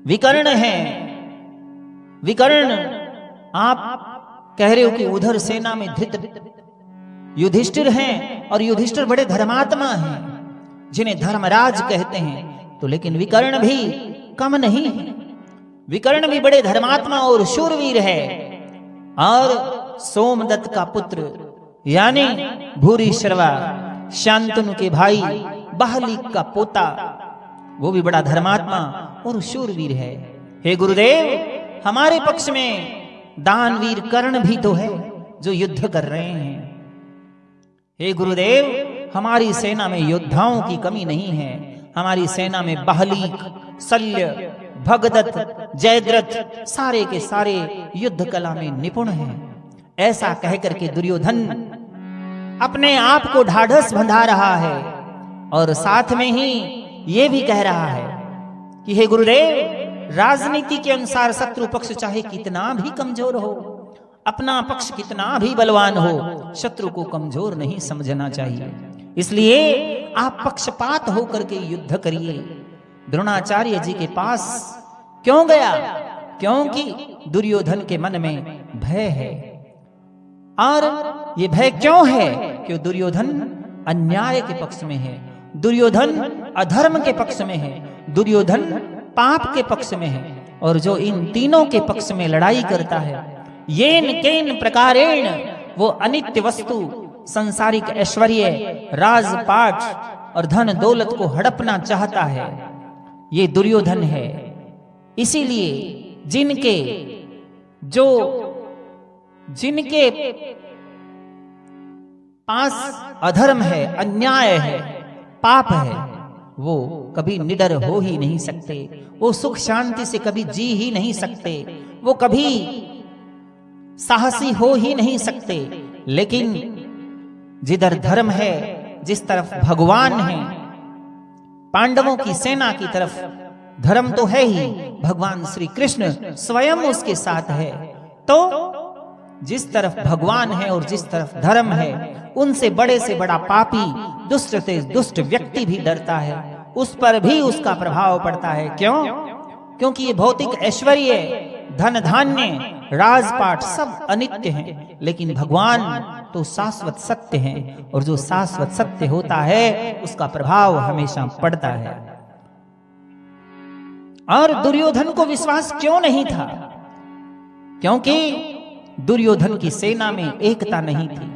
विकर्ण हैं। विकर्ण, आप कह रहे हो कि उधर सेना में धृत युधिष्ठिर हैं और युधिष्ठिर बड़े धर्मात्मा हैं जिन्हें धर्मराज कहते हैं, तो लेकिन विकर्ण भी कम नहीं है। विकर्ण भी बड़े धर्मात्मा और शूरवीर है। और सोमदत्त का पुत्र यानी भूरिश्रवा शांतनु के भाई बहलीक का पोता, वो भी बड़ा धर्मात्मा और शूरवीर है। हे गुरुदेव, हमारे पक्ष में दानवीर कर्ण भी तो है जो युद्ध कर रहे हैं। हे गुरुदेव, हमारी सेना में योद्धाओं की कमी नहीं है। हमारी सेना में बहलीक, शल्य, भगदत्त, जयद्रथ सारे के सारे युद्ध कला में निपुण हैं। ऐसा कहकर के दुर्योधन अपने आप को ढाढ़स बंधा रहा है और साथ में ही ये भी कह रहा है कि हे गुरुदेव, राजनीति के अनुसार शत्रु पक्ष चाहे कितना भी कमजोर हो, अपना पक्ष कितना भी बलवान हो, शत्रु को कमजोर नहीं समझना चाहिए। इसलिए आप पक्षपात होकर के युद्ध करिए। द्रोणाचार्य जी के पास क्यों गया? क्योंकि दुर्योधन के मन में भय है। और ये भय क्यों है? कि दुर्योधन अन्याय के पक्ष में है, दुर्योधन अधर्म के पक्ष में है, दुर्योधन पाप के पक्ष में है। और जो इन तीनों के पक्ष में लड़ाई करता है, येन केन प्रकारेण, वो अनित्य वस्तु, संसारिक ऐश्वर्य, राजपाट और धन दौलत को हड़पना चाहता है, ये दुर्योधन है। इसीलिए जिनके पास अधर्म है, अन्याय है, पाप है, वो कभी निडर हो ही नहीं सकते, वो सुख शांति से कभी जी ही नहीं सकते, वो कभी साहसी हो ही नहीं सकते। लेकिन जिधर धर्म है, जिस तरफ भगवान है, पांडवों की सेना की तरफ धर्म तो है ही, भगवान श्री कृष्ण स्वयं उसके साथ है। तो जिस तरफ भगवान है और जिस तरफ धर्म है, उनसे बड़े से बड़ा पापी, दुष्ट से दुष्ट व्यक्ति भी डरता है, उस पर भी उसका प्रभाव पड़ता है। क्यों? क्योंकि ये भौतिक ऐश्वर्य, धन धान्य, राजपाट सब अनित्य हैं, लेकिन भगवान तो शाश्वत सत्य हैं, और जो शाश्वत सत्य होता है उसका प्रभाव हमेशा पड़ता है। और दुर्योधन को विश्वास क्यों नहीं था? क्योंकि दुर्योधन की सेना में एकता नहीं थी।